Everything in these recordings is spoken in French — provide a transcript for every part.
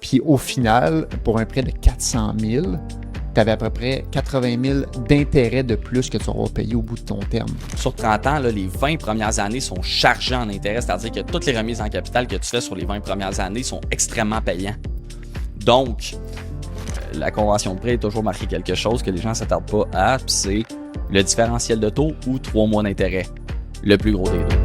Puis au final, pour un prêt de 400 000, tu avais à peu près 80 000 d'intérêt de plus que tu auras payé au bout de ton terme. Sur 30 ans, là, les 20 premières années sont chargées en intérêt, c'est-à-dire que toutes les remises en capital que tu fais sur les 20 premières années sont extrêmement payants. Donc, la convention de prêt est toujours marquée quelque chose que les gens ne s'attardent pas à, puis c'est le différentiel de taux ou 3 mois d'intérêt, le plus gros des deux.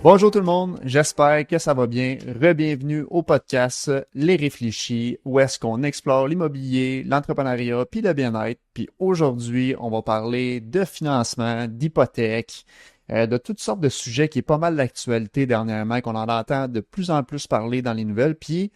Bonjour tout le monde, j'espère que ça va bien. Re-bienvenue au podcast Les Réfléchis, où est-ce qu'on explore l'immobilier, l'entrepreneuriat, puis le bien-être. Puis aujourd'hui, on va parler de financement, d'hypothèque, de toutes sortes de sujets qui est pas mal d'actualité dernièrement, qu'on en entend de plus en plus parler dans les nouvelles. Puis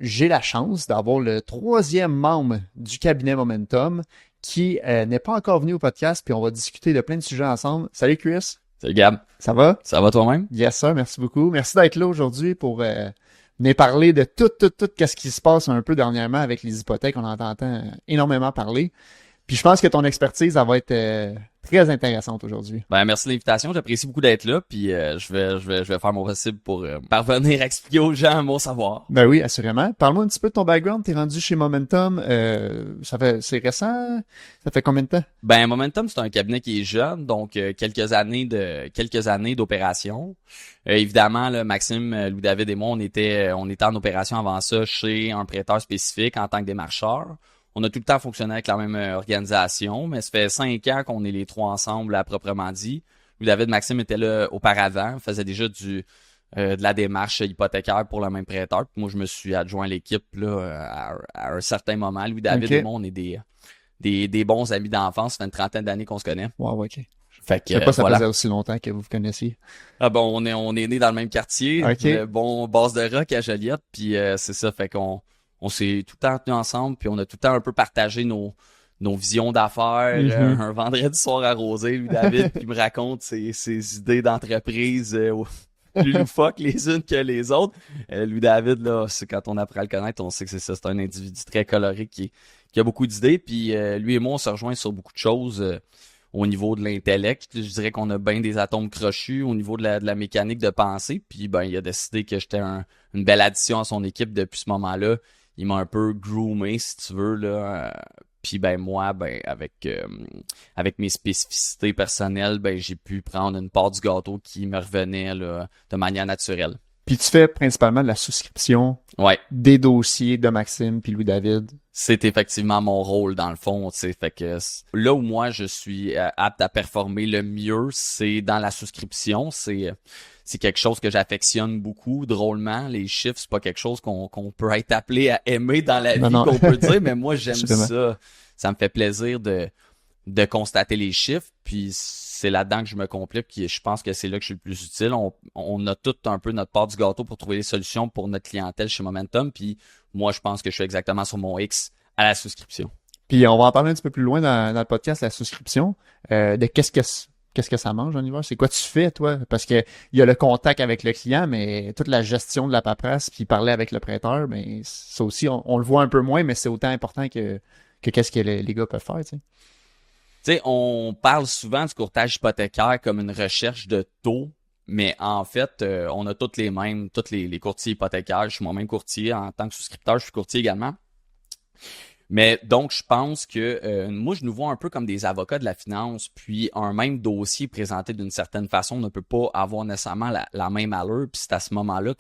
j'ai la chance d'avoir le troisième membre du cabinet Momentum qui n'est pas encore venu au podcast, puis on va discuter de plein de sujets ensemble. Salut Chris! Salut Gab. Ça va? Ça va toi-même? Yes sir, merci beaucoup. Merci d'être là aujourd'hui pour venir parler de tout ce qui se passe un peu dernièrement avec les hypothèques. On en entend énormément parler. Puis je pense que ton expertise, elle va être très intéressante aujourd'hui. Ben merci de l'invitation, j'apprécie beaucoup d'être là, puis je vais faire mon possible pour parvenir à expliquer aux gens mon savoir. Ben oui, assurément. Parle-moi un petit peu de ton background. T'es rendu chez Momentum. C'est récent? Ça fait combien de temps? Ben Momentum, c'est un cabinet qui est jeune, donc quelques années d'opération. Évidemment, là, Maxime, Louis-David et moi, on était en opération avant ça chez un prêteur spécifique en tant que démarcheur. On a tout le temps fonctionné avec la même organisation, mais ça fait 5 ans qu'on est les trois ensemble à proprement dit. Louis-David, Maxime était là auparavant, faisait déjà de la démarche hypothécaire pour le même prêteur. Puis moi, je me suis adjoint à l'équipe là à un certain moment. Louis-David et moi, on est des bons amis d'enfance. Ça fait une trentaine d'années qu'on se connaît. Wow, ok. Fait que, Je sais pas si ça voilà. faisait aussi longtemps que vous vous connaissiez. Ah bon, on est nés dans le même quartier, Ok. bon base de rock à Joliette, puis c'est ça, fait qu'on s'est tout le temps tenus ensemble, puis on a tout le temps un peu partagé nos visions d'affaires. Mhm. Un vendredi soir arrosé, lui David, puis il me raconte ses idées d'entreprise plus loufoques les unes que les autres. Lui David, là, c'est quand on apprend à le connaître, on sait que c'est ça, c'est un individu très coloré qui a beaucoup d'idées, puis lui et moi on se rejoint sur beaucoup de choses. Au niveau de l'intellect, je dirais qu'on a bien des atomes crochus au niveau de la mécanique de pensée. Puis ben il a décidé que j'étais une belle addition à son équipe depuis ce moment-là. Il m'a un peu groomé, si tu veux, là. Puis ben moi, ben avec mes spécificités personnelles, ben j'ai pu prendre une part du gâteau qui me revenait là, de manière naturelle. Puis tu fais principalement de la souscription Ouais. des dossiers de Maxime puis Louis-David. C'est effectivement mon rôle dans le fond, tu sais, fait que là où moi je suis apte à performer le mieux, c'est dans la souscription, c'est quelque chose que j'affectionne beaucoup. Drôlement, les chiffres, c'est pas quelque chose qu'on peut être appelé à aimer dans la vie, Non. qu'on peut dire, mais moi j'aime Absolument. ça. Ça me fait plaisir de constater les chiffres, puis c'est là-dedans que je me complique, puis je pense que c'est là que je suis le plus utile. On a tout un peu notre part du gâteau pour trouver des solutions pour notre clientèle chez Momentum, puis moi je pense que je suis exactement sur mon X à la souscription. Puis on va en parler un petit peu plus loin dans le podcast, la souscription, de qu'est-ce que ça mange en hiver? C'est quoi tu fais, toi? Parce que il y a le contact avec le client, mais toute la gestion de la paperasse, puis parler avec le prêteur, ben ça aussi, on le voit un peu moins, mais c'est autant important que qu'est-ce que les gars peuvent faire, tu sais. Tu sais, on parle souvent du courtage hypothécaire comme une recherche de taux, mais en fait, on a toutes les mêmes, tous les courtiers hypothécaires. Je suis moi-même courtier en tant que souscripteur, je suis courtier également. Mais donc, je pense que moi, je nous vois un peu comme des avocats de la finance, puis un même dossier présenté d'une certaine façon ne peut pas avoir nécessairement la même allure, puis c'est à ce moment-là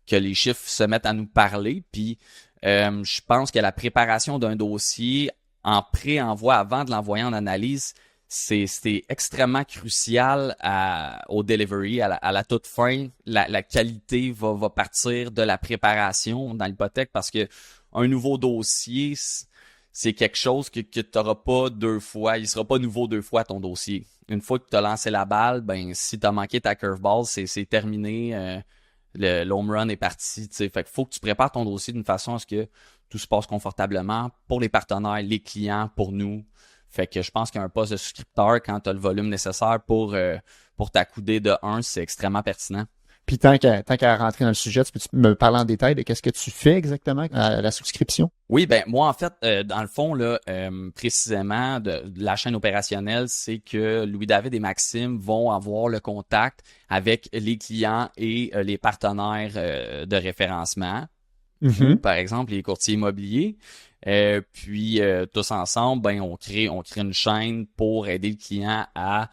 que les chiffres se mettent à nous parler, puis je pense que la préparation d'un dossier en pré-envoi, avant de l'envoyer en analyse, c'était extrêmement crucial au delivery, à la toute fin. La qualité va partir de la préparation dans l'hypothèque parce que un nouveau dossier, c'est quelque chose que tu n'auras pas deux fois. Il sera pas nouveau deux fois ton dossier. Une fois que tu as lancé la balle, ben si tu as manqué ta curveball, c'est terminé. Le home run est parti. T'sais. Fait qu'il faut que tu prépares ton dossier d'une façon à ce que tout se passe confortablement pour les partenaires, les clients, pour nous. Fait que je pense qu'un poste de souscripteur, quand tu as le volume nécessaire pour t'accouder de 1, c'est extrêmement pertinent. Puis tant qu'à rentrer dans le sujet, tu peux me parler en détail de qu'est-ce que tu fais exactement à la souscription? Oui, ben moi en fait, dans le fond là, précisément de la chaîne opérationnelle, c'est que Louis-David et Maxime vont avoir le contact avec les clients et les partenaires de référencement, ou par exemple les courtiers immobiliers. Puis tous ensemble, ben on crée une chaîne pour aider le client à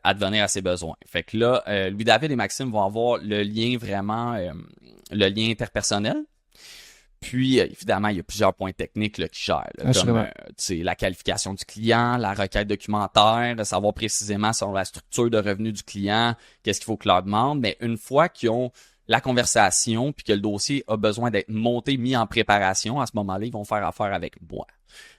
advenir à ses besoins. Fait que là, Louis-David et Maxime vont avoir le lien vraiment, le lien interpersonnel. Puis, évidemment, il y a plusieurs points techniques là, qui gèrent, là, comme la qualification du client, la requête documentaire, savoir précisément sur la structure de revenus du client, qu'est-ce qu'il faut que leur demande. Mais une fois qu'ils ont la conversation puis que le dossier a besoin d'être monté, mis en préparation, à ce moment-là, ils vont faire affaire avec moi.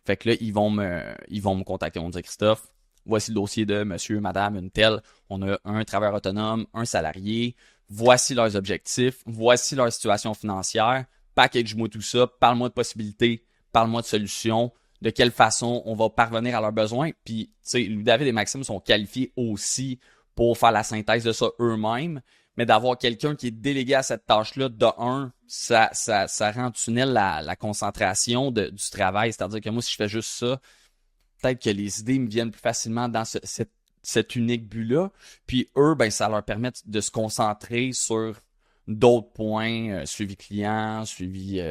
Fait que là, ils vont me contacter. On dit Christophe, voici le dossier de monsieur, madame, une telle. On a un travailleur autonome, un salarié. Voici leurs objectifs. Voici leur situation financière. Package-moi tout ça, parle-moi de possibilités, parle-moi de solutions, de quelle façon on va parvenir à leurs besoins. Puis, tu sais, Louis-David et Maxime sont qualifiés aussi pour faire la synthèse de ça eux-mêmes, mais d'avoir quelqu'un qui est délégué à cette tâche-là, de un, ça rend tunnel la concentration du travail. C'est-à-dire que moi, si je fais juste ça, peut-être que les idées me viennent plus facilement dans cet unique but-là. Puis eux, ben ça leur permet de se concentrer sur d'autres points, suivi client, suivi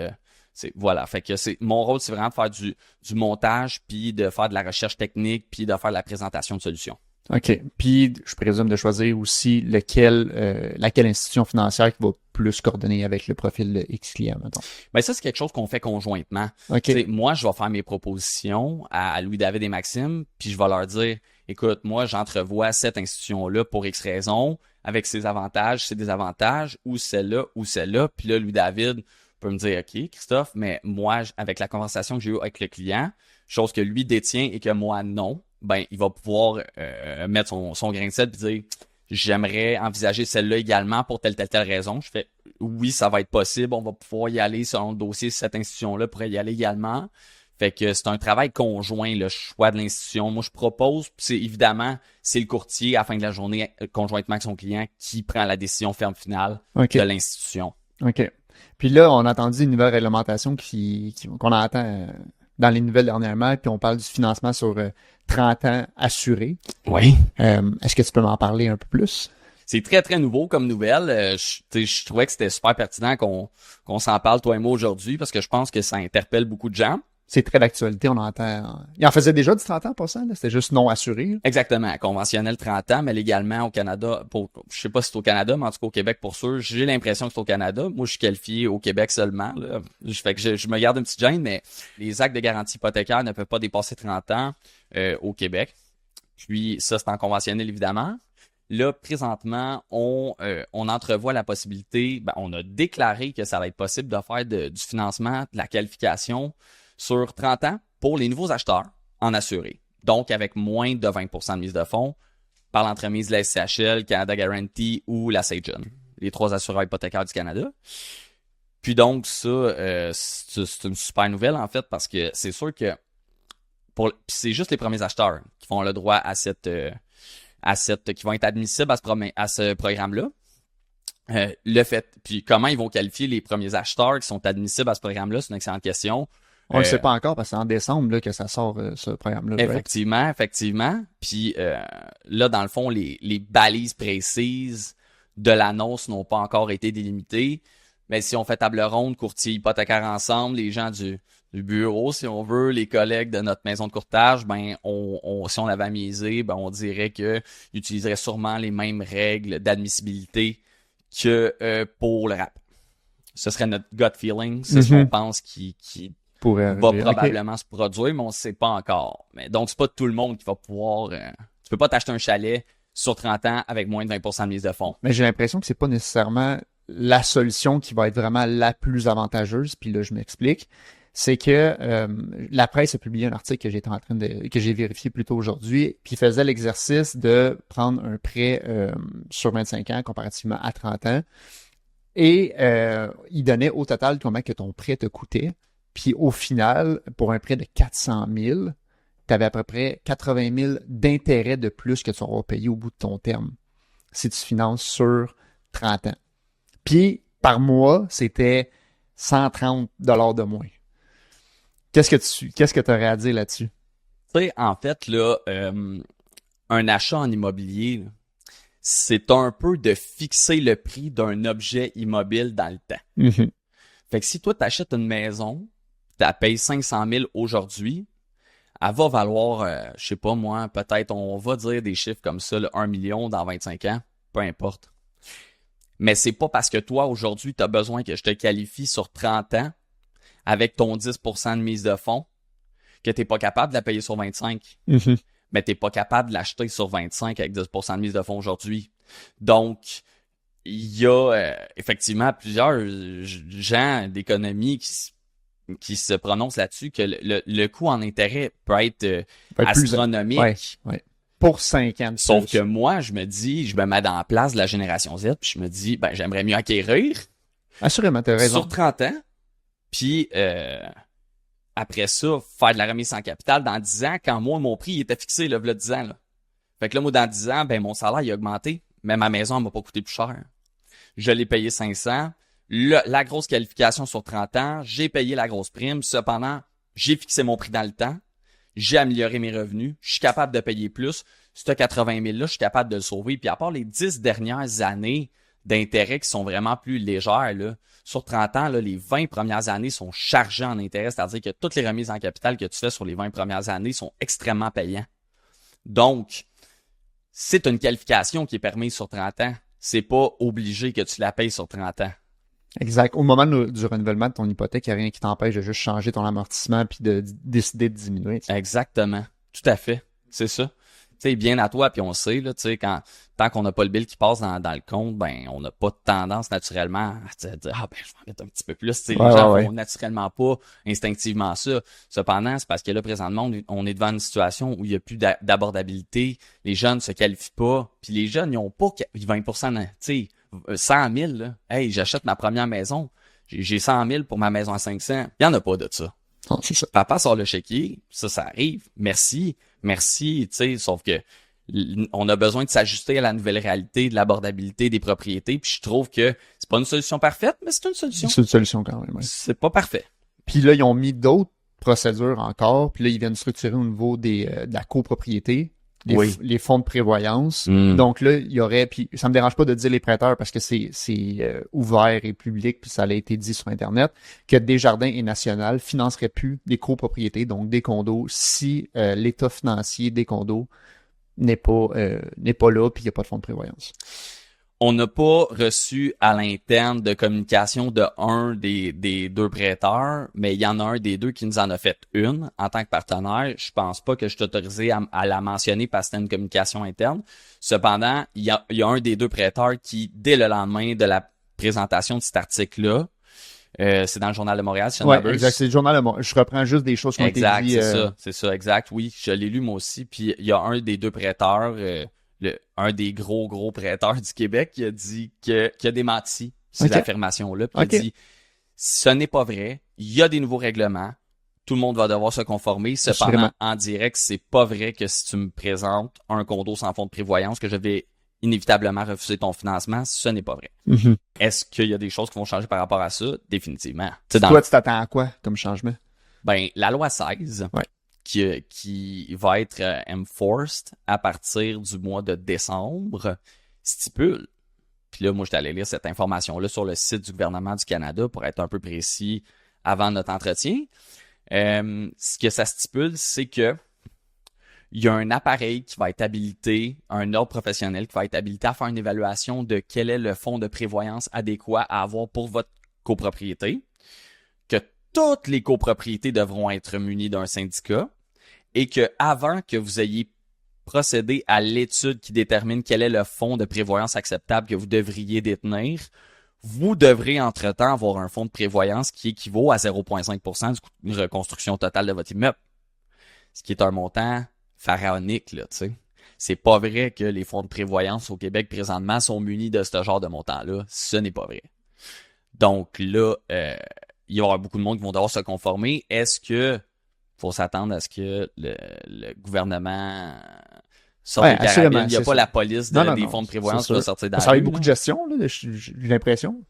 voilà, fait que mon rôle, c'est vraiment de faire du montage, puis de faire de la recherche technique, puis de faire de la présentation de solutions. OK. Puis je présume de choisir aussi laquelle institution financière qui va plus coordonner avec le profil de X client, mettons. Ben ça, c'est quelque chose qu'on fait conjointement. Okay. Moi, je vais faire mes propositions à Louis-David et Maxime, puis je vais leur dire, écoute, moi, j'entrevois cette institution-là pour X raisons, avec ses avantages, ses désavantages, ou celle-là. Puis là, Louis-David peut me dire, OK, Christophe, mais moi, avec la conversation que j'ai eue avec le client, chose que lui détient et que moi, non, ben il va pouvoir mettre son grain de sel et dire, j'aimerais envisager celle-là également pour telle raison. Je fais, oui, ça va être possible, on va pouvoir y aller selon le dossier, cette institution-là pourrait y aller également. Fait que c'est un travail conjoint, le choix de l'institution. Moi, je propose, puis c'est le courtier, à la fin de la journée, conjointement avec son client, qui prend la décision ferme finale de l'institution. OK. Puis là, on a entendu une nouvelle réglementation qu'on entend dans les nouvelles dernièrement, puis on parle du financement sur 30 ans assuré. Oui. Est-ce que tu peux m'en parler un peu plus? C'est très, très nouveau comme nouvelle. Je trouvais que c'était super pertinent qu'on s'en parle, toi et moi, aujourd'hui, parce que je pense que ça interpelle beaucoup de gens. C'est très d'actualité, on entend. Il en faisait déjà du 30 ans, pour ça, là? C'était juste non assuré. Là. Exactement. Conventionnel 30 ans, mais légalement au Canada, je sais pas si c'est au Canada, mais en tout cas au Québec pour sûr. J'ai l'impression que c'est au Canada. Moi, je suis qualifié au Québec seulement. Là. Fait que je me garde une petite gêne, mais les actes de garantie hypothécaire ne peuvent pas dépasser 30 ans au Québec. Puis ça, c'est en conventionnel, évidemment. Là, présentement, on entrevoit la possibilité, on a déclaré que ça va être possible de faire du financement, de la qualification sur 30 ans pour les nouveaux acheteurs en assuré. Donc, avec moins de 20% de mise de fonds par l'entremise de la SCHL, Canada Guarantee ou la Sagen, les 3 assureurs hypothécaires du Canada. Puis donc, ça, c'est une super nouvelle, en fait, parce que c'est sûr que c'est juste les premiers acheteurs qui font le droit à qui vont être admissibles à ce programme-là. Puis comment ils vont qualifier les premiers acheteurs qui sont admissibles à ce programme-là, c'est une excellente question. On le sait pas encore parce que c'est en décembre là, que ça sort ce programme-là. Effectivement. Puis là, dans le fond, les balises précises de l'annonce n'ont pas encore été délimitées. Mais si on fait table ronde, courtier hypothécaire ensemble, les gens du bureau, si on veut, les collègues de notre maison de courtage, si on avait misé, on dirait qu'ils utiliseraient sûrement les mêmes règles d'admissibilité que pour le rap. Ce serait notre gut feeling, c'est ce qu'on pense qui va probablement se produire, mais on ne sait pas encore. Mais donc, c'est pas tout le monde qui va pouvoir... tu peux pas t'acheter un chalet sur 30 ans avec moins de 20% de mise de fonds. Mais j'ai l'impression que c'est pas nécessairement la solution qui va être vraiment la plus avantageuse, puis là, je m'explique. C'est que la presse a publié un article que j'ai vérifié plus tôt aujourd'hui, puis faisait l'exercice de prendre un prêt sur 25 ans comparativement à 30 ans, et il donnait au total combien que ton prêt te coûtait. Puis au final, pour un prêt de 400 000, tu avais à peu près 80 000 d'intérêt de plus que tu auras payé au bout de ton terme si tu finances sur 30 ans. Puis, par mois, c'était 130 $ de moins. Qu'est-ce que tu aurais à dire là-dessus? Tu sais, en fait, là, un achat en immobilier, là, c'est un peu de fixer le prix d'un objet immobile dans le temps. Mm-hmm. Fait que si toi, t'achètes une maison, tu la payes 500 000 aujourd'hui, elle va valoir, je sais pas moi, peut-être, on va dire des chiffres comme ça, là, 1 million dans 25 ans, peu importe. Mais c'est pas parce que toi, aujourd'hui, tu as besoin que je te qualifie sur 30 ans avec ton 10% de mise de fonds que t'es pas capable de la payer sur 25. Mm-hmm. Mais t'es pas capable de l'acheter sur 25 avec 10% de mise de fonds aujourd'hui. Donc, il y a effectivement plusieurs gens d'économie qui se prononcent là-dessus que le coût en intérêt peut être astronomique. Ouais. Pour 5 ans. Sauf que moi, je me mets dans la place de la génération Z, puis je me dis, ben j'aimerais mieux acquérir. Assurément, t'as raison. Sur 30 ans, puis après ça, faire de la remise en capital dans 10 ans, quand moi, mon prix il était fixé, là, il y a 10 ans. Là. Fait que là, moi, dans 10 ans, ben mon salaire il a augmenté, mais ma maison, elle m'a pas coûté plus cher. Je l'ai payé 500. La grosse qualification sur 30 ans, j'ai payé la grosse prime. Cependant, j'ai fixé mon prix dans le temps. J'ai amélioré mes revenus. Je suis capable de payer plus. Ce 80 000 là, je suis capable de le sauver. Puis à part les 10 dernières années d'intérêt qui sont vraiment plus légères, là, sur 30 ans, là, les 20 premières années sont chargées en intérêt. C'est-à-dire que toutes les remises en capital que tu fais sur les 20 premières années sont extrêmement payantes. Donc, c'est une qualification qui est permise sur 30 ans. C'est pas obligé que tu la payes sur 30 ans. Exact. Au moment du renouvellement de ton hypothèque, il n'y a rien qui t'empêche de juste changer ton amortissement puis de décider de diminuer. T'sais. Exactement. Tout à fait. C'est ça. Tu sais, bien à toi, puis on sait, là, tu sais, tant qu'on n'a pas le bill qui passe dans le compte, ben, on n'a pas de tendance naturellement à dire, ah, ben, je vais en mettre un petit peu plus. Tu sais, les gens font naturellement pas instinctivement ça. Cependant, c'est parce que là, présentement, on est devant une situation où il n'y a plus d'abordabilité. Les jeunes se qualifient pas. Puis les jeunes, ils ont pas 20%, tu sais, 100 000, là. Hey, j'achète ma première maison. J'ai 100 000 pour ma maison à 500. Il y en a pas de ça. Oh, c'est ça. Papa sort le chéquier. Ça arrive. Merci, tu sais, sauf que on a besoin de s'ajuster à la nouvelle réalité de l'abordabilité des propriétés. Puis je trouve que c'est pas une solution parfaite, mais c'est une solution. C'est une solution quand même. Ouais. C'est pas parfait. Puis là, ils ont mis d'autres procédures encore. Puis là, ils viennent structurer au niveau de la copropriété. Les fonds de prévoyance. Donc là, il y aurait, puis ça me dérange pas de dire les prêteurs parce que c'est ouvert et public, puis ça a été dit sur Internet, que Desjardins et National financeraient plus des copropriétés, donc des condos, si l'état financier des condos n'est pas là, puis il n'y a pas de fonds de prévoyance. On n'a pas reçu à l'interne de communication de un des deux prêteurs, mais il y en a un des deux qui nous en a fait une en tant que partenaire. Je pense pas que je suis autorisé à la mentionner parce que c'était une communication interne. Cependant, il y a un des deux prêteurs qui, dès le lendemain de la présentation de cet article-là, c'est dans le Journal de Montréal. Ouais, exact. C'est le Journal de Montréal. Je reprends juste des choses qui ont été dites. Exact, c'est ça, exact. Oui, je l'ai lu moi aussi. Puis il y a un des deux prêteurs, un des gros prêteurs du Québec qui a dit qui a démenti ces affirmations-là. Puis il a dit, ce n'est pas vrai. Il y a des nouveaux règlements. Tout le monde va devoir se conformer. Cependant, en direct, c'est pas vrai que si tu me présentes un condo sans fonds de prévoyance, que je vais inévitablement refuser ton financement. Ce n'est pas vrai. Mm-hmm. Est-ce qu'il y a des choses qui vont changer par rapport à ça? Définitivement. Toi, tu t'attends à quoi comme changement? Ben, la loi 16. Ouais. Qui va être enforced à partir du mois de décembre, stipule. Puis là, moi, j'étais allé lire cette information-là sur le site du gouvernement du Canada pour être un peu précis avant notre entretien. Ce que ça stipule, c'est que il y a un appareil qui va être habilité, un ordre professionnel qui va être habilité à faire une évaluation de quel est le fonds de prévoyance adéquat à avoir pour votre copropriété, que toutes les copropriétés devront être munies d'un syndicat et que avant que vous ayez procédé à l'étude qui détermine quel est le fonds de prévoyance acceptable que vous devriez détenir, vous devrez entre-temps avoir un fonds de prévoyance qui équivaut à 0,5% du coût de reconstruction totale de votre immeuble. Ce qui est un montant pharaonique, là, tu sais. C'est pas vrai que les fonds de prévoyance au Québec présentement sont munis de ce genre de montant-là. Ce n'est pas vrai. Donc là, il y aura beaucoup de monde qui vont devoir se conformer. Est-ce que faut s'attendre à ce que le gouvernement sortent Ouais, des carabines. assurément, Il n'y a c'est pas ça. la police Non, non, des non, fonds de c'est prévoyance qui sûr. va sortir dans Ça la va être rue, beaucoup là. de gestion, là, j'ai l'impression.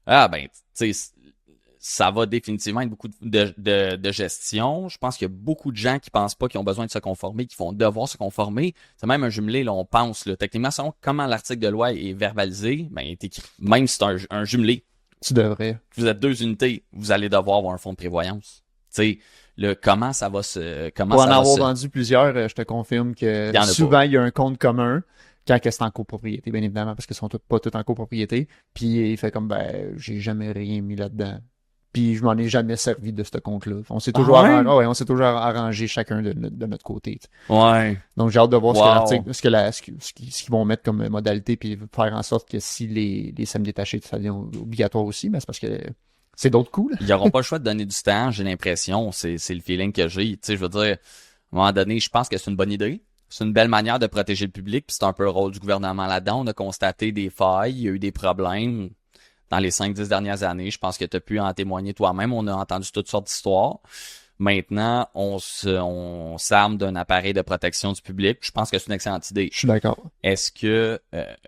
Ah, ben, tu sais, ça va définitivement être beaucoup de gestion. Je pense qu'il y a beaucoup de gens qui pensent pas qu'ils ont besoin de se conformer, qui vont devoir se conformer. C'est même un jumelé, là, on pense, là. Techniquement, selon comment l'article de loi est verbalisé, ben, il est écrit, même si c'est un jumelé, Tu devrais. vous êtes 2 unités, vous allez devoir avoir un fonds de prévoyance. Tu sais, comment ça va Pour en avoir vendu plusieurs, je te confirme que Il y en a souvent, il y a un compte commun quand c'est en copropriété, bien évidemment, parce qu'ils sont pas tous en copropriété. Puis il fait comme, ben, j'ai jamais rien mis là-dedans. Puis je m'en ai jamais servi de ce compte-là. On s'est toujours, ouais? arrangé, on s'est toujours arrangé chacun de notre côté. Tu sais. Ouais. Donc j'ai hâte de voir ce que Wow. l'article, ce qu'ils vont mettre comme modalité, puis faire en sorte que si les SEM détachés, ça devient obligatoire aussi, mais c'est parce que c'est d'autres coûts, là. Ils n'auront pas le choix de donner du temps, j'ai l'impression. C'est le feeling que j'ai. Tu sais, je veux dire, à un moment donné, je pense que c'est une bonne idée. C'est une belle manière de protéger le public, puis c'est un peu le rôle du gouvernement là-dedans. On a constaté des failles, il y a eu des problèmes dans les 5-10 dernières années. Je pense que tu as pu en témoigner toi-même. On a entendu toutes sortes d'histoires. Maintenant, on s'arme d'un appareil de protection du public. Je pense que c'est une excellente idée. Je suis d'accord. Est-ce que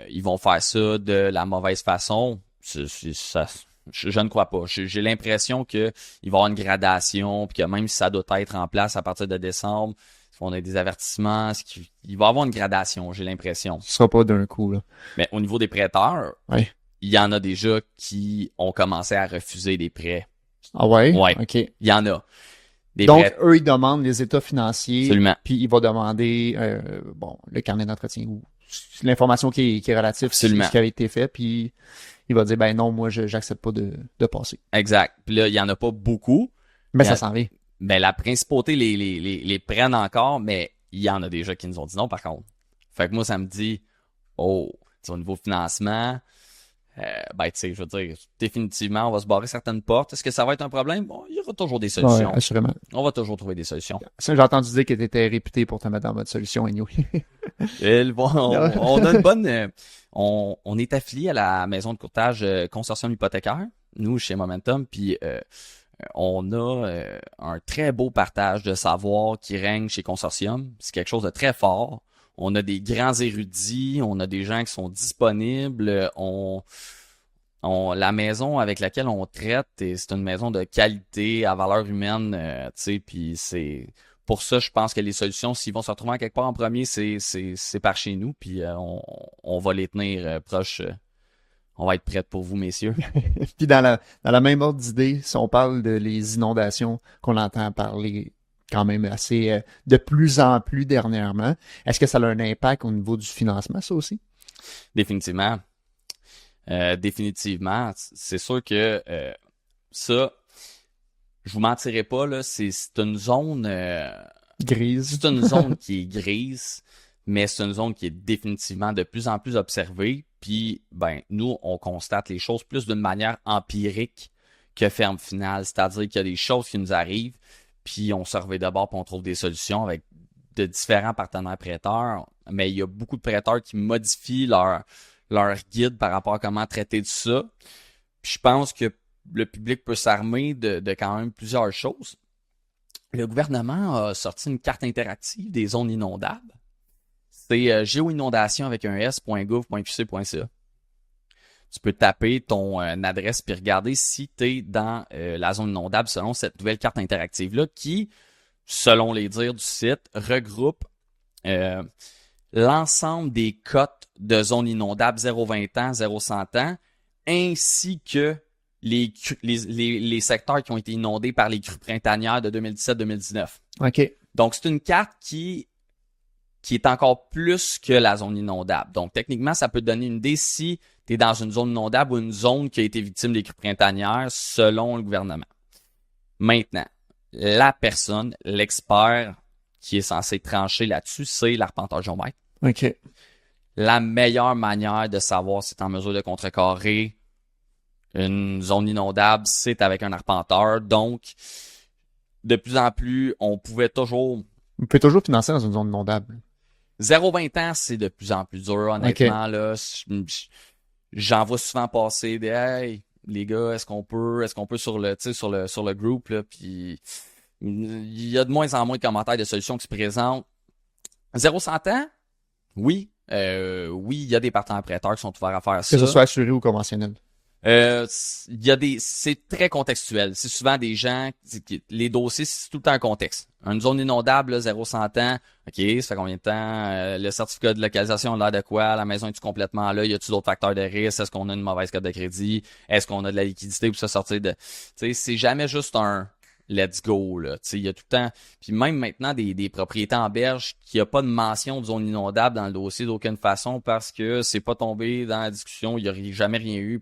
ils vont faire ça de la mauvaise façon? Je ne crois pas. J'ai l'impression que il va y avoir une gradation, puis que même si ça doit être en place à partir de décembre, on a des avertissements, il va y avoir une gradation, j'ai l'impression. Ce sera pas d'un coup, là. Mais au niveau des prêteurs, Ouais. il y en a déjà qui ont commencé à refuser des prêts. Ah ouais? Ouais. OK. Il y en a. Des Donc, prêts. eux, ils demandent les états financiers. Absolument. Puis, ils vont demander, le carnet d'entretien ou l'information qui est relative à Absolument. ce qui avait été fait. Puis, il va dire, ben non, moi, j'accepte pas de passer. Exact. Puis là, il y en a pas beaucoup. Mais Il y ça a- s'en vient. Mais la principauté les prennent encore, mais il y en a déjà qui nous ont dit non, par contre. Fait que moi, ça me dit, oh, tu sais, au niveau financement, ben, tu sais, je veux dire, définitivement, on va se barrer certaines portes. Est-ce que ça va être un problème? Bon, il y aura toujours des Ouais, solutions. assurément. On va toujours trouver des solutions. Ça, j'ai entendu dire que tu étais réputé pour te mettre dans mode solution, anyway. On a une bonne... on est affilié à la maison de courtage Consortium hypothécaire, nous, chez Momentum, puis on a un très beau partage de savoir qui règne chez Consortium. C'est quelque chose de très fort. On a des grands érudits, on a des gens qui sont disponibles, la maison avec laquelle on traite, c'est une maison de qualité, à valeur humaine, tu sais, puis c'est pour ça, je pense que les solutions, s'ils vont se retrouver en quelque part en premier, c'est par chez nous, puis on va les tenir proches. On va être prêts pour vous, messieurs. Puis, dans la même ordre d'idée, si on parle de les inondations qu'on entend parler quand même assez de plus en plus dernièrement, est-ce que ça a un impact au niveau du financement, ça aussi? Définitivement. Définitivement. C'est sûr que ça, je vous mentirai pas, là, c'est une zone Grise. c'est une zone qui est grise, mais c'est une zone qui est définitivement de plus en plus observée. Puis, ben, nous, on constate les choses plus d'une manière empirique que ferme finale. C'est-à-dire qu'il y a des choses qui nous arrivent, puis on surveille d'abord, puis on trouve des solutions avec de différents partenaires prêteurs. Mais il y a beaucoup de prêteurs qui modifient leur guide par rapport à comment traiter de ça. Puis je pense que le public peut s'armer de quand même plusieurs choses. Le gouvernement a sorti une carte interactive des zones inondables. C'est géoinondation avec un s.gouv.qc.ca. Tu peux taper ton adresse puis regarder si tu es dans la zone inondable selon cette nouvelle carte interactive-là qui, selon les dires du site, regroupe l'ensemble des cotes de zones inondables 0-20 ans, 0-100 ans, ainsi que les secteurs qui ont été inondés par les crues printanières de 2017-2019. OK. Donc, c'est une carte qui est encore plus que la zone inondable. Donc, techniquement, ça peut te donner une idée si tu es dans une zone inondable ou une zone qui a été victime des crues printanières selon le gouvernement. Maintenant, la personne, l'expert qui est censé trancher là-dessus, c'est l'arpenteur géomètre. OK. La meilleure manière de savoir si tu es en mesure de contrecarrer une zone inondable, c'est avec un arpenteur. Donc, de plus en plus, on pouvait toujours... On peut toujours financer dans une zone inondable. 0-20 ans, c'est de plus en plus dur, honnêtement. Okay. Là, j'en vois souvent passer des hey, les gars, est-ce qu'on peut sur le groupe, là, puis il y a de moins en moins de commentaires de solutions qui se présentent. 0-100 ans, Oui, il y a des partenaires prêteurs qui sont ouverts à faire ça. Que ce soit assuré ou conventionnel. Il y a c'est très contextuel. C'est souvent des gens, les dossiers, c'est tout le temps un contexte. Une zone inondable, là, 0-100 ans. OK, ça fait combien de temps? Le certificat de localisation a l'air de quoi? La maison est-tu complètement là? Y a-tu d'autres facteurs de risque? Est-ce qu'on a une mauvaise cote de crédit? Est-ce qu'on a de la liquidité pour se sortir de, tu sais, c'est jamais juste un let's go, là. Tu sais, il y a tout le temps, puis même maintenant des propriétés en berge qui a pas de mention de zone inondable dans le dossier d'aucune façon parce que c'est pas tombé dans la discussion, il y a jamais rien eu.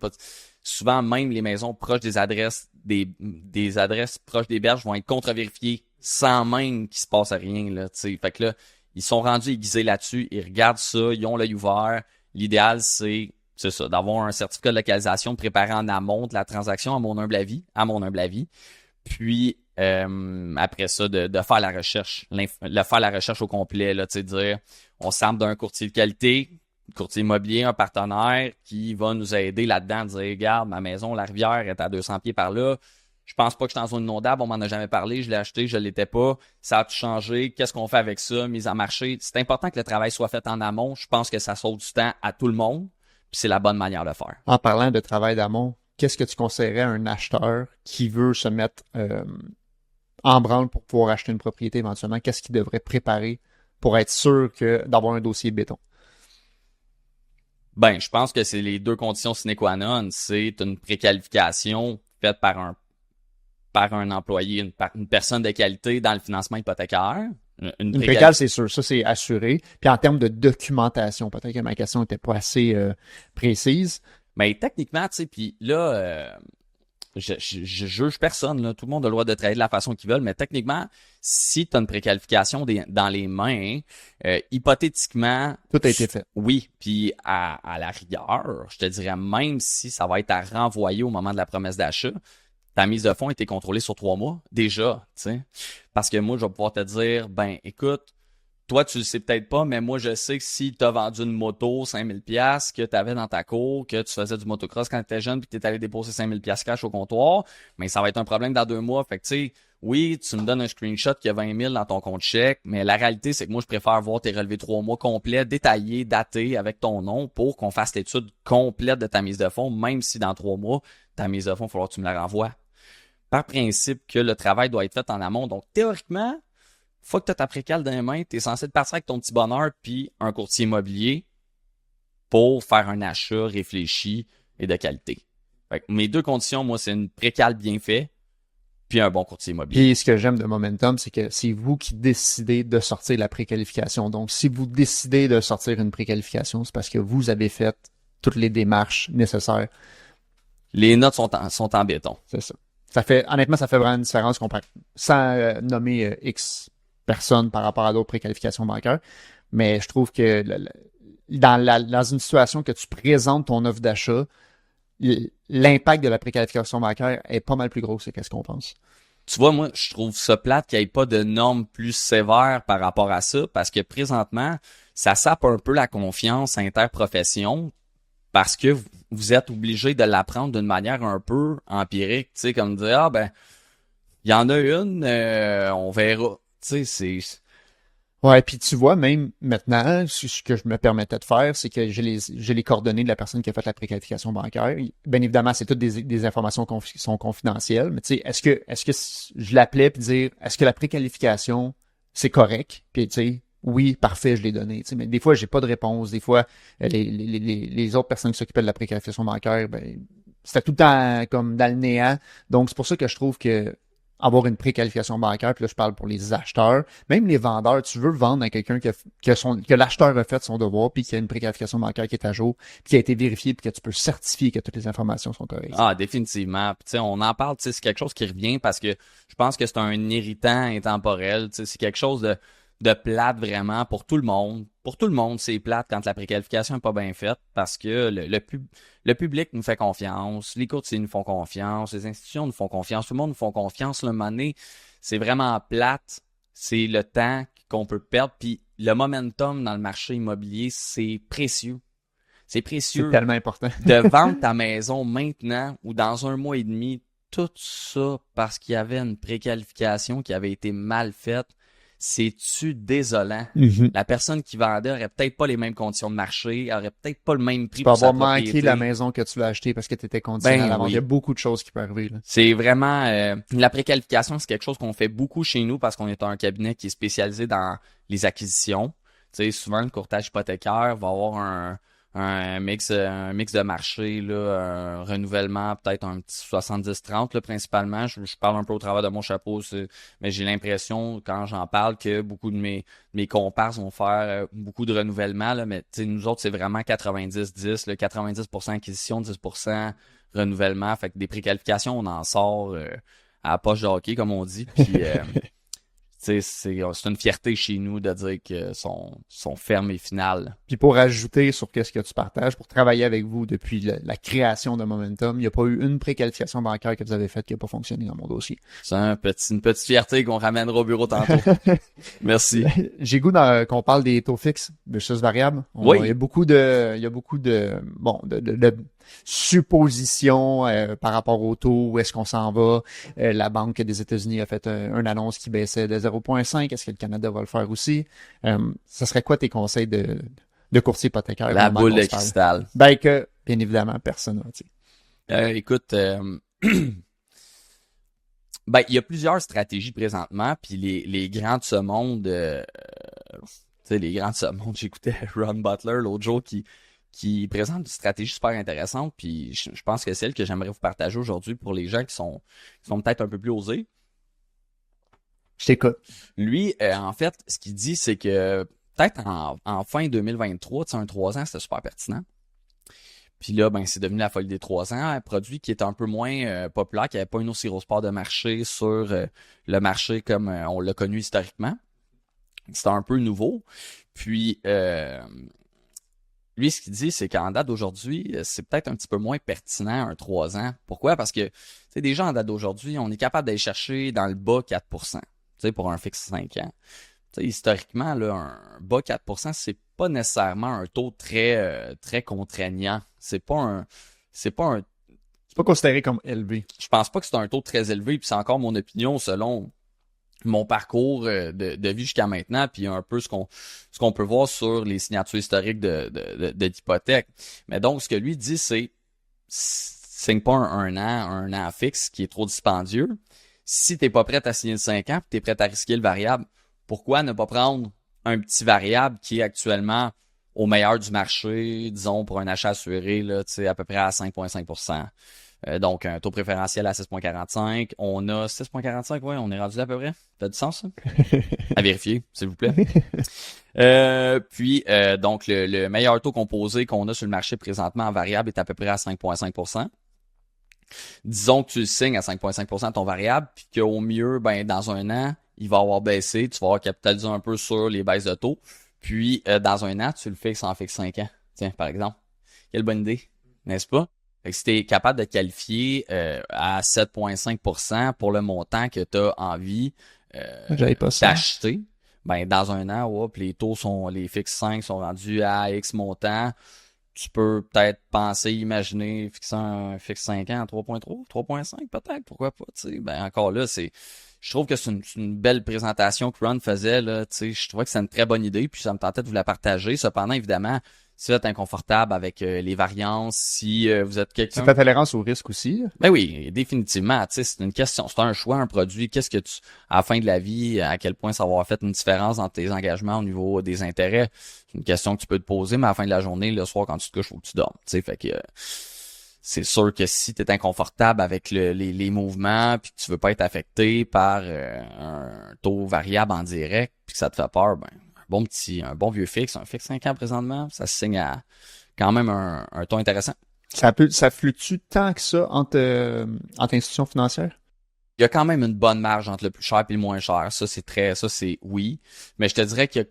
Souvent, même les maisons proches des adresses, des adresses proches des berges vont être contre-vérifiées sans même qu'il se passe rien, là, tu sais. Fait que là, ils sont rendus aiguisés là-dessus, ils regardent ça, ils ont l'œil ouvert. L'idéal, c'est ça, d'avoir un certificat de localisation préparé en amont de la transaction, à mon humble avis. Puis, après ça, de faire la recherche, faire la recherche au complet, là, tu sais, dire, on s'arme d'un courtier de qualité, courtier immobilier, un partenaire qui va nous aider là-dedans, dire, regarde, ma maison, la rivière est à 200 pieds par là. Je pense pas que je suis en zone inondable, on m'en a jamais parlé, je l'ai acheté, je l'étais pas. Ça a tout changé. Qu'est-ce qu'on fait avec ça? Mise en marché. C'est important que le travail soit fait en amont. Je pense que ça sauve du temps à tout le monde. Puis c'est la bonne manière de faire. En parlant de travail d'amont, qu'est-ce que tu conseillerais à un acheteur qui veut se mettre en branle pour pouvoir acheter une propriété éventuellement? Qu'est-ce qu'il devrait préparer pour être sûr d'avoir un dossier béton? Ben, je pense que c'est les deux conditions sine qua non. C'est une préqualification faite par un employé, une personne de qualité dans le financement hypothécaire. Une précale, c'est sûr, ça c'est assuré. Puis en termes de documentation, peut-être que ma question n'était pas assez précise. Mais techniquement, tu sais, puis là, je juge personne, là. Tout le monde a le droit de travailler de la façon qu'ils veulent, mais techniquement, si tu as une préqualification dans les mains, hypothétiquement... Tout a été fait. Oui, puis à la rigueur, je te dirais, même si ça va être à renvoyer au moment de la promesse d'achat, ta mise de fonds a été contrôlée sur 3 mois, déjà, tu sais. Parce que moi, je vais pouvoir te dire, ben, écoute, toi, tu le sais peut-être pas, mais moi, je sais que si tu as vendu une moto 5000 pièces que tu avais dans ta cour, que tu faisais du motocross quand tu étais jeune puis que tu es allé déposer 5000 pièces cash au comptoir, mais ça va être un problème dans 2 mois. Fait que, tu sais, oui, tu me donnes un screenshot qui a 20 000 dans ton compte chèque, mais la réalité, c'est que moi, je préfère voir tes relevés 3 mois complets, détaillés, datés, avec ton nom pour qu'on fasse l'étude complète de ta mise de fonds, même si dans 3 mois, ta mise de fonds, il va falloir que tu me la renvoies. Par principe que le travail doit être fait en amont. Donc, théoriquement, faut que tu as ta précale dans les mains, tu es censé te partir avec ton petit bonheur puis un courtier immobilier pour faire un achat réfléchi et de qualité. Fait que mes deux conditions, moi, c'est une précale bien faite puis un bon courtier immobilier. Puis ce que j'aime de Momentum, c'est que c'est vous qui décidez de sortir la préqualification. Donc, si vous décidez de sortir une préqualification, c'est parce que vous avez fait toutes les démarches nécessaires. Les notes sont en béton. C'est ça. Honnêtement, ça fait vraiment une différence sans nommer X personnes par rapport à d'autres préqualifications bancaires. Mais je trouve que dans une situation que tu présentes ton offre d'achat, l'impact de la préqualification bancaire est pas mal plus gros que ce qu'on pense. Tu vois, moi, je trouve ça plate qu'il n'y ait pas de normes plus sévères par rapport à ça, parce que présentement, ça sape un peu la confiance interprofession, parce que vous êtes obligé de l'apprendre d'une manière un peu empirique, tu sais, comme dire, ah ben, il y en a une, on verra. Tu sais, c'est... Ouais, puis tu vois, même maintenant, ce que je me permettais de faire, c'est que j'ai les coordonnées de la personne qui a fait la préqualification bancaire. Bien évidemment, c'est toutes des informations qui sont confidentielles, mais tu sais, est-ce que je l'appelais puis dire, est-ce que la préqualification, c'est correct? Puis tu sais, oui, parfait, je l'ai donné. Tu sais, mais des fois, j'ai pas de réponse. Des fois, les autres personnes qui s'occupaient de la préqualification bancaire, ben, c'était tout le temps comme dans le néant. Donc, c'est pour ça que je trouve que avoir une préqualification bancaire, puis là, je parle pour les acheteurs, même les vendeurs, tu veux vendre à quelqu'un que l'acheteur a fait son devoir, puis qui a une préqualification bancaire qui est à jour, puis qui a été vérifiée, puis que tu peux certifier que toutes les informations sont correctes. Ah, définitivement. Puis, tu sais, on en parle, tu sais, c'est quelque chose qui revient parce que je pense que c'est un irritant intemporel, tu sais, c'est quelque chose de plate vraiment pour tout le monde. Pour tout le monde, c'est plate quand la préqualification n'est pas bien faite parce que le public nous fait confiance, les courtiers nous font confiance, les institutions nous font confiance, tout le monde nous font confiance. Le moment donné, c'est vraiment plate. C'est le temps qu'on peut perdre. Puis le momentum dans le marché immobilier, c'est précieux. C'est précieux. C'est tellement important. De vendre ta maison maintenant ou dans 1 mois et demi, tout ça parce qu'il y avait une préqualification qui avait été mal faite. c'est-tu désolant? La personne qui vendait aurait peut-être pas les mêmes conditions de marché, aurait peut-être pas le même prix Tu peux pour sa avoir manqué propriété. la maison que tu l'as achetée parce que tu étais conditionné à la vente. Oui. Il y a beaucoup de choses qui peuvent arriver, là. C'est vraiment la préqualification, c'est quelque chose qu'on fait beaucoup chez nous parce qu'on est un cabinet qui est spécialisé dans les acquisitions. Tu sais, souvent le courtage hypothécaire va avoir un mix de marché, là, un renouvellement, peut-être un petit 70-30 là, principalement. Je parle un peu au travers de mon chapeau, mais j'ai l'impression quand j'en parle que beaucoup de mes comparses vont faire beaucoup de renouvellement, là, mais nous autres, c'est vraiment 90-10, là, 90% acquisition, 10% renouvellement. Fait que des préqualifications, on en sort à la poche de hockey, comme on dit. Puis c'est une fierté chez nous de dire que sont fermes et finales. Puis pour ajouter sur qu'est-ce que tu partages, pour travailler avec vous depuis la création de Momentum, il n'y a pas eu une préqualification bancaire que vous avez faite qui n'a pas fonctionné dans mon dossier. C'est une petite fierté qu'on ramènera au bureau tantôt. Merci. J'ai goût qu'on parle des taux fixes versus variables. Oui. Il y a beaucoup de suppositions par rapport au taux, où est-ce qu'on s'en va. La Banque des États-Unis a fait une annonce qui baissait de 0,5. Est-ce que le Canada va le faire aussi? Ça serait quoi tes conseils de courtier hypothécaire? La boule de cristal. Ben que, bien évidemment, personne n'a. Écoute, ben il y a plusieurs stratégies présentement, puis les grands de ce monde, tu sais, les grands de ce monde, j'écoutais Ron Butler l'autre jour qui présente une stratégie super intéressante, puis je pense que c'est celle que j'aimerais vous partager aujourd'hui pour les gens qui sont peut-être un peu plus osés. Je t'écoute. Lui, en fait, ce qu'il dit, c'est que peut-être en fin 2023, tu sais, un 3 ans, c'était super pertinent. Puis là, ben c'est devenu la folie des 3 ans, un produit qui est un peu moins populaire, qui n'avait pas une aussi grosse part de marché sur le marché comme on l'a connu historiquement. C'était un peu nouveau. Puis lui, ce qu'il dit, c'est qu'en date d'aujourd'hui, c'est peut-être un petit peu moins pertinent un 3 ans. Pourquoi? Parce que déjà en date d'aujourd'hui, on est capable d'aller chercher dans le bas 4%, pour un fixe 5 ans. Historiquement, là, un bas 4%, c'est pas nécessairement un taux très contraignant. C'est pas considéré comme élevé. Je pense pas que c'est un taux très élevé, puis c'est encore mon opinion selon mon parcours de vie jusqu'à maintenant, puis un peu ce qu'on peut voir sur les signatures historiques d'hypothèque. Mais donc, ce que lui dit, c'est signe pas un an fixe qui est trop dispendieux. Si t'es pas prêt à signer le 5 ans, puis t'es prêt à risquer le variable, pourquoi ne pas prendre un petit variable qui est actuellement au meilleur du marché, disons pour un achat assuré, là, à peu près à 5,5%. Donc, un taux préférentiel à 6,45. On a 6,45, ouais, on est rendu là à peu près. Ça a du sens, ça? À vérifier, s'il vous plaît. Puis, donc, le meilleur taux composé qu'on a sur le marché présentement en variable est à peu près à 5,5%. Disons que tu le signes à 5,5% ton variable, puis qu'au mieux, ben dans un an, il va avoir baissé, tu vas avoir capitalisé un peu sur les baisses de taux. Puis, dans un an, tu le fixes en fixe 5 ans. Tiens, par exemple. Quelle bonne idée, n'est-ce pas? Fait que si tu es capable de qualifier à 7,5% pour le montant que tu as envie d'acheter, ben dans un an, ouais, puis les fixes 5 sont rendus à X montant. Tu peux peut-être imaginer fixer un fixe 5 ans à 3,3, 3,5 peut-être, pourquoi pas, tu sais. Ben encore là, je trouve que c'est une belle présentation que Ron faisait, là, tu sais. Je trouvais que c'est une très bonne idée, puis ça me tentait de vous la partager. Cependant, évidemment, si vous êtes inconfortable avec les variances, si vous êtes quelqu'un... C'est ta tolérance au risque aussi. Ben oui, définitivement. Tu sais, c'est une question, c'est un choix, un produit. Qu'est-ce que à la fin de la vie, à quel point ça va avoir fait une différence dans tes engagements au niveau des intérêts? C'est une question que tu peux te poser, mais à la fin de la journée, le soir, quand tu te couches, faut que tu dormes. Tu sais, fait que c'est sûr que si tu es inconfortable avec les mouvements, puis que tu veux pas être affecté par un taux variable en direct, puis que ça te fait peur, ben un bon vieux fixe, un fixe 5 ans présentement, ça se signe à quand même un taux intéressant. Ça fluctue tant que ça entre institutions financières? Il y a quand même une bonne marge entre le plus cher et le moins cher. Ça, c'est oui. Mais je te dirais que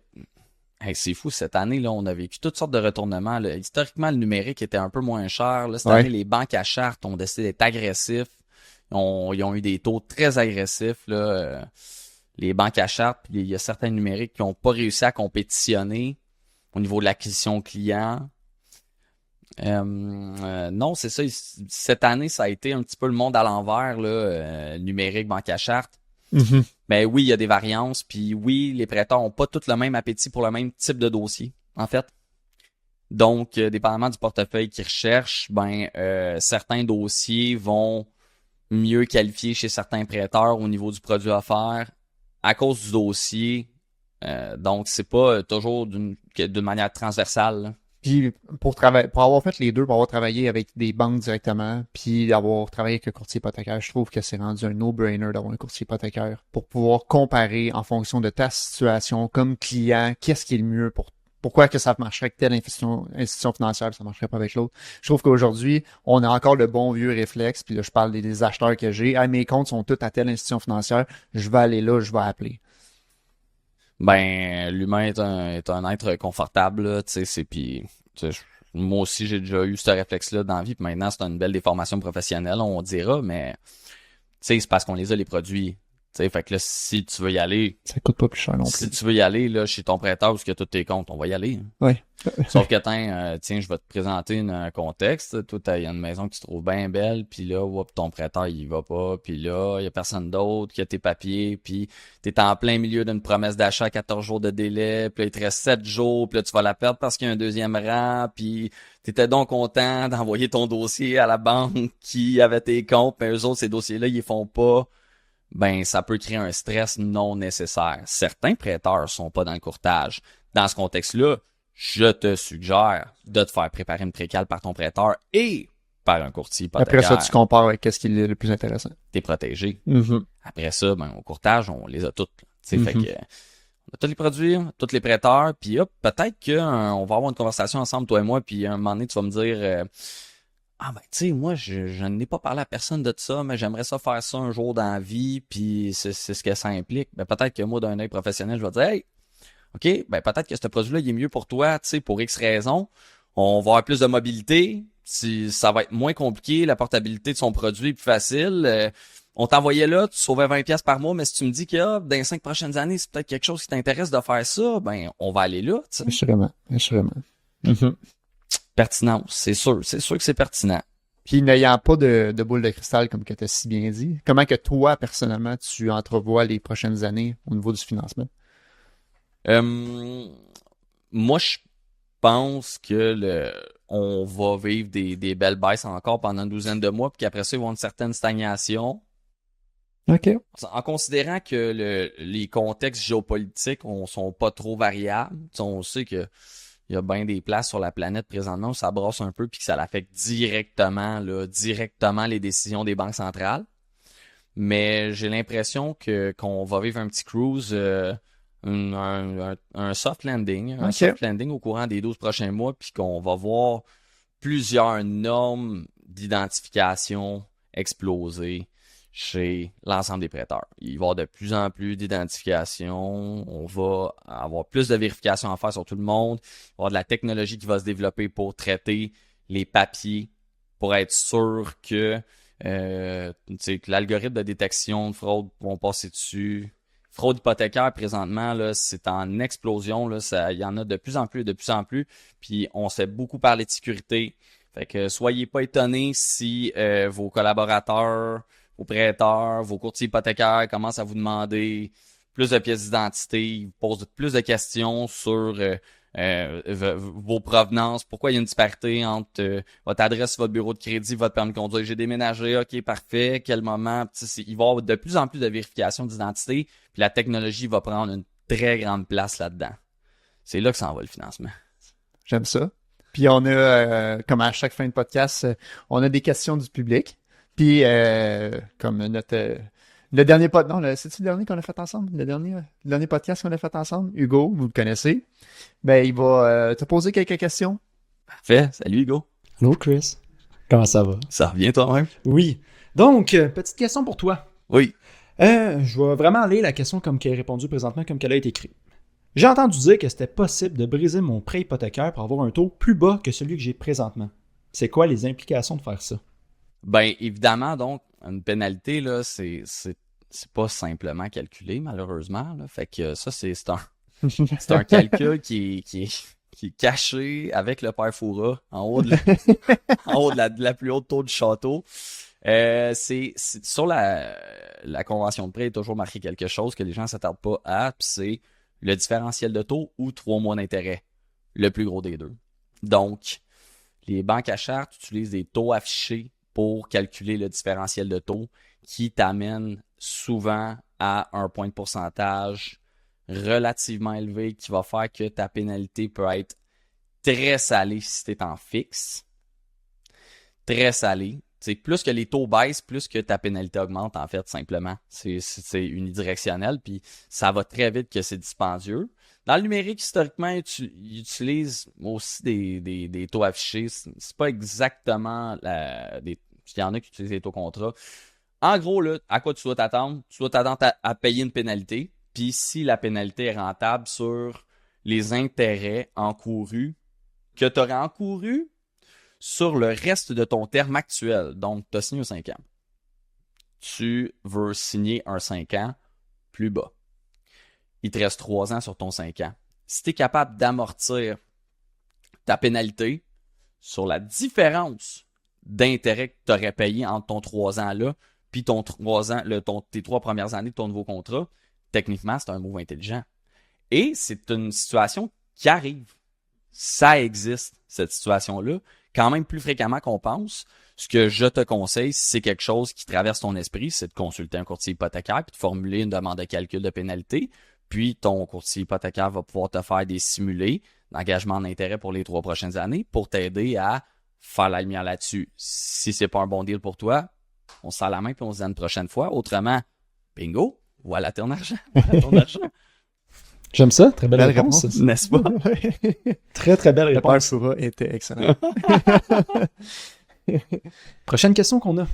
c'est fou, cette année, là, on a vécu toutes sortes de retournements. Là. Historiquement, le numérique était un peu moins cher. Là, cette année, les banques à charte ont décidé d'être agressifs. Ils ont eu des taux très agressifs, là. Les banques à charte, puis il y a certains numériques qui n'ont pas réussi à compétitionner au niveau de l'acquisition client. Non, c'est ça. Cette année, ça a été un petit peu le monde à l'envers, là, numérique, banque à charte. Ben oui, il y a des variances, puis oui, les prêteurs ont pas tous le même appétit pour le même type de dossier, en fait. Donc, dépendamment du portefeuille qu'ils recherchent, certains dossiers vont mieux qualifier chez certains prêteurs au niveau du produit offert à cause du dossier. Donc, c'est pas toujours d'une manière transversale, là. Puis pour avoir fait les deux, pour avoir travaillé avec des banques directement, puis avoir travaillé avec le courtier hypothécaire, je trouve que c'est rendu un no-brainer d'avoir un courtier hypothécaire pour pouvoir comparer en fonction de ta situation comme client, qu'est-ce qui est le mieux pourquoi que ça marcherait avec telle institution financière, ça marcherait pas avec l'autre. Je trouve qu'aujourd'hui, on a encore le bon vieux réflexe, puis là, je parle des acheteurs que j'ai. Ah, mes comptes sont tous à telle institution financière, je vais aller là, je vais appeler. Ben, l'humain est un être confortable, là, tu sais, moi aussi, j'ai déjà eu ce réflexe-là dans la vie, puis maintenant, c'est une belle déformation professionnelle, on dira, mais, tu sais, c'est parce qu'on les a, les produits. Tu sais, fait que là, si tu veux y aller. Ça coûte pas plus cher non plus. Si tu veux y aller, là, chez ton prêteur où tu as tous tes comptes, on va y aller. Oui. Sauf que tiens, je vais te présenter un contexte. Toi, il y a une maison que tu trouves bien belle, puis là, ton prêteur, il va pas, puis là, il y a personne d'autre qui a tes papiers, puis t'es en plein milieu d'une promesse d'achat à 14 jours de délai, puis là, il te reste 7 jours, puis là, tu vas la perdre parce qu'il y a un deuxième rang, puis t'étais donc content d'envoyer ton dossier à la banque qui avait tes comptes, mais eux autres, ces dossiers-là, ils les font pas. Ben, ça peut créer un stress non nécessaire. Certains prêteurs sont pas dans le courtage. Dans ce contexte-là, je te suggère de te faire préparer une précale par ton prêteur et par un courtier hypothécaire. Après ça, tu compares avec qu'est-ce qui est le plus intéressant. T'es protégé. Mm-hmm. Après ça, au courtage, on les a toutes. Fait que on a tous les produits, tous les prêteurs, puis peut-être que on va avoir une conversation ensemble, toi et moi, puis à un moment donné, tu vas me dire tu sais, moi, je n'ai pas parlé à personne de ça, mais j'aimerais ça faire ça un jour dans la vie, puis c'est ce que ça implique. Ben, peut-être que moi, d'un œil professionnel, je vais dire, hey, OK, ben, peut-être que ce produit-là, il est mieux pour toi, tu sais, pour X raisons. On va avoir plus de mobilité, si ça va être moins compliqué, la portabilité de son produit est plus facile. On t'envoyait là, tu sauvais 20$ par mois, mais si tu me dis que dans les 5 prochaines années, c'est peut-être quelque chose qui t'intéresse de faire ça, ben, on va aller là, tu sais. Assurément. Mm-hmm. Pertinence, c'est sûr que c'est pertinent. Puis n'ayant pas de boule de cristal, comme que tu as si bien dit, comment que toi, personnellement, tu entrevois les prochaines années au niveau du financement? Moi, je pense que on va vivre des belles baisses encore pendant une douzaine de mois, puis qu'après ça, ils vont avoir une certaine stagnation. OK. En considérant que les contextes géopolitiques sont pas trop variables, on sait que il y a bien des places sur la planète présentement où ça brasse un peu puis que ça l'affecte directement les décisions des banques centrales. Mais j'ai l'impression qu'on va vivre un petit cruise, un soft landing, Okay. Soft landing au courant des 12 prochains mois, puis qu'on va voir plusieurs normes d'identification exploser chez l'ensemble des prêteurs. Il va y avoir de plus en plus d'identification, on va avoir plus de vérifications à faire sur tout le monde, il va y avoir de la technologie qui va se développer pour traiter les papiers, pour être sûr que l'algorithme de détection de fraude vont passer dessus. Fraude hypothécaire, présentement, là, c'est en explosion, là, il y en a de plus en plus, puis on se fait beaucoup parler de sécurité. Fait que soyez pas étonnés si vos collaborateurs, vos prêteurs, vos courtiers hypothécaires commencent à vous demander plus de pièces d'identité, ils vous posent plus de questions sur vos provenances, pourquoi il y a une disparité entre votre adresse, votre bureau de crédit, votre permis de conduire. J'ai déménagé, ok, parfait, quel moment, il va y avoir de plus en plus de vérification d'identité, puis la technologie va prendre une très grande place là-dedans. C'est là que ça en va le financement. J'aime ça. Puis on a, comme à chaque fin de podcast, on a des questions du public. Puis comme le dernier c'est-tu le dernier qu'on a fait ensemble? Le dernier podcast qu'on a fait ensemble? Hugo, vous le connaissez. Ben, il va te poser quelques questions. Parfait. Salut Hugo. Allô Chris. Comment ça va? Ça revient toi-même? Oui. Donc, petite question pour toi. Oui. Je vais vraiment lire la question comme qu'elle est répondue présentement, comme qu'elle a été écrite. J'ai entendu dire que c'était possible de briser mon prêt hypothécaire pour avoir un taux plus bas que celui que j'ai présentement. C'est quoi les implications de faire ça? Ben, évidemment, donc, une pénalité, là, c'est pas simplement calculé, malheureusement, là. Fait que ça, c'est un calcul qui est caché avec le père Foura en haut de la plus haute tour du château. C'est sur la convention de prêt, il est toujours marqué quelque chose que les gens ne s'attardent pas à, puis c'est le différentiel de taux ou 3 mois d'intérêt, le plus gros des deux. Donc, les banques à charte utilisent des taux affichés pour calculer le différentiel de taux qui t'amène souvent à un point de pourcentage relativement élevé qui va faire que ta pénalité peut être très salée si tu es en fixe. Très salée. C'est plus que les taux baissent, plus que ta pénalité augmente, en fait, simplement. C'est unidirectionnel, puis ça va très vite que c'est dispendieux. Dans le numérique, historiquement, ils utilisent aussi des taux affichés. C'est pas exactement il y en a qui utilisent les taux contrats. En gros, là, à quoi tu dois t'attendre? Tu dois t'attendre à payer une pénalité. Puis si la pénalité est rentable sur les intérêts encourus que tu aurais encourus sur le reste de ton terme actuel. Donc, tu as signé un 5 ans. Tu veux signer un 5 ans plus bas. Il te reste 3 ans sur ton 5 ans. Si tu es capable d'amortir ta pénalité sur la différence d'intérêt que tu aurais payé entre ton 3 ans là puis ton 3 ans, tes 3 premières années de ton nouveau contrat, techniquement, c'est un move intelligent. Et c'est une situation qui arrive. Ça existe, cette situation-là, quand même plus fréquemment qu'on pense. Ce que je te conseille, si c'est quelque chose qui traverse ton esprit, c'est de consulter un courtier hypothécaire puis de formuler une demande de calcul de pénalité. Puis ton courtier hypothécaire va pouvoir te faire des simulés d'engagement d'intérêt pour les 3 prochaines années pour t'aider à faire la lumière là-dessus. Si c'est pas un bon deal pour toi, on se serre la main puis on se dit une prochaine fois. Autrement, bingo, voilà ton argent. Voilà ton argent. J'aime ça, très belle réponse. N'est-ce pas? Très, très belle Le père réponse. Soura était excellent. Prochaine question qu'on a.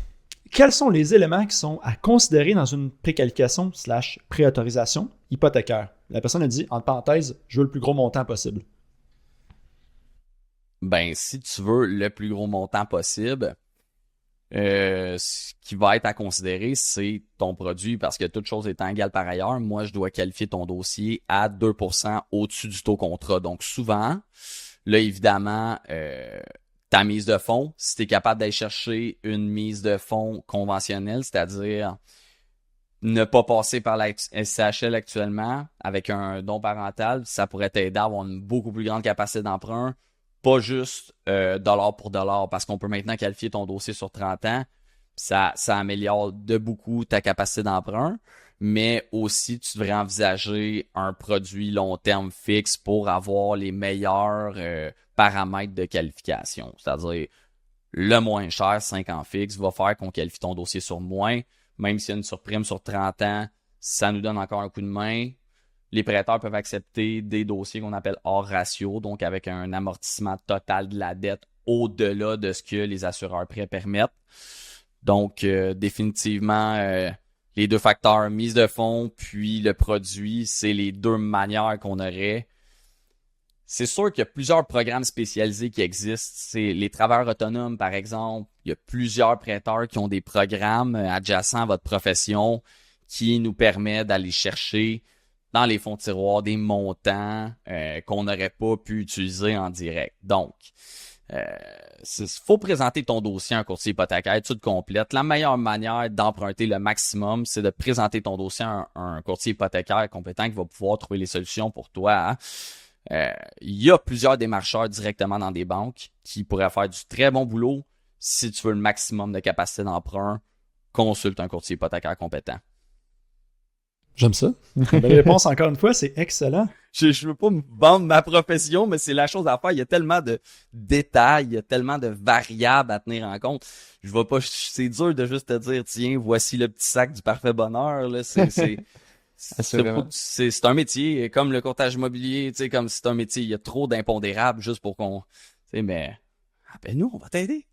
Quels sont les éléments qui sont à considérer dans une préqualification / préautorisation hypothécaire? La personne a dit, entre parenthèses, je veux le plus gros montant possible. Ben, si tu veux le plus gros montant possible, ce qui va être à considérer, c'est ton produit, parce que toute chose étant égale par ailleurs, moi, je dois qualifier ton dossier à 2% au-dessus du taux contrat. Donc, souvent, là, évidemment, ta mise de fonds, si tu es capable d'aller chercher une mise de fonds conventionnelle, c'est-à-dire ne pas passer par la SCHL actuellement avec un don parental, ça pourrait t'aider à avoir une beaucoup plus grande capacité d'emprunt, pas juste dollar pour dollar, parce qu'on peut maintenant qualifier ton dossier sur 30 ans, ça améliore de beaucoup ta capacité d'emprunt, mais aussi tu devrais envisager un produit long terme fixe pour avoir les meilleurs paramètres de qualification, c'est-à-dire le moins cher, 5 ans fixe, va faire qu'on qualifie ton dossier sur moins, même s'il y a une surprime sur 30 ans, ça nous donne encore un coup de main. Les prêteurs peuvent accepter des dossiers qu'on appelle hors ratio, donc avec un amortissement total de la dette au-delà de ce que les assureurs prêts permettent. Donc, définitivement, les 2 facteurs, mise de fonds puis le produit, c'est les 2 manières qu'on aurait. C'est sûr qu'il y a plusieurs programmes spécialisés qui existent. C'est les travailleurs autonomes, par exemple. Il y a plusieurs prêteurs qui ont des programmes adjacents à votre profession qui nous permettent d'aller chercher dans les fonds de tiroir des montants qu'on n'aurait pas pu utiliser en direct. Donc, faut présenter ton dossier à un courtier hypothécaire, étude complète. La meilleure manière d'emprunter le maximum, c'est de présenter ton dossier à un courtier hypothécaire compétent qui va pouvoir trouver les solutions pour toi. Il y a plusieurs démarcheurs directement dans des banques qui pourraient faire du très bon boulot. Si tu veux le maximum de capacité d'emprunt, consulte un courtier hypothécaire compétent. J'aime ça. Belle réponse encore une fois, c'est excellent. Je veux pas me vendre ma profession, mais c'est la chose à faire. Il y a tellement de détails, il y a tellement de variables à tenir en compte. Je vais pas, c'est dur de juste te dire, tiens, voici le petit sac du parfait bonheur, là. C'est un métier, comme le courtage immobilier, tu sais, comme c'est un métier, il y a trop d'impondérables juste pour qu'on, tu sais, mais, appelle-nous, on va t'aider.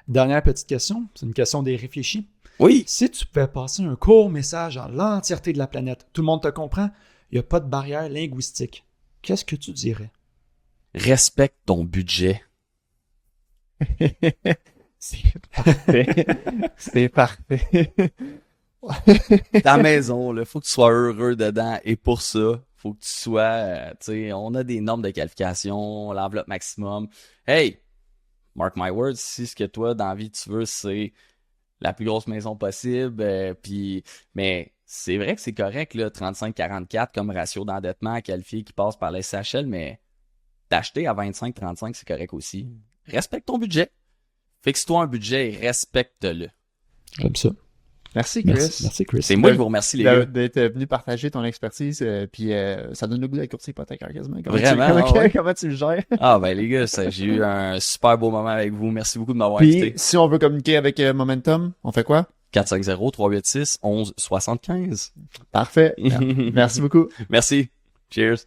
Dernière petite question, c'est une question des réfléchis. Oui. Si tu pouvais passer un court message à l'entièreté de la planète, tout le monde te comprend, il n'y a pas de barrière linguistique, qu'est-ce que tu dirais? Respecte ton budget. C'est parfait. C'est parfait. Ta maison, là, faut que tu sois heureux dedans. Et pour ça, faut que tu sois, tu sais, on a des normes de qualification, l'enveloppe maximum. Hey, mark my words, si ce que toi, dans la vie, tu veux, c'est la plus grosse maison possible. Puis, mais c'est vrai que c'est correct, là, 35-44 comme ratio d'endettement à qualifier qui passe par les SHL, mais d'acheter à 25-35, c'est correct aussi. Respecte ton budget. Fixe-toi un budget et respecte-le. J'aime ça. Merci, Chris. Merci, Chris. C'est moi qui vous remercie, les gars. D'être venu partager ton expertise, puis ça donne le goût d'être courtier hypothécaire quasiment. Vraiment, Comment tu le gères? Ah ben les gars, j'ai eu un super beau moment avec vous. Merci beaucoup de m'avoir Puis, invité. si on veut communiquer avec Momentum, on fait quoi? 450-386-1175. Parfait. Merci beaucoup. Merci. Cheers.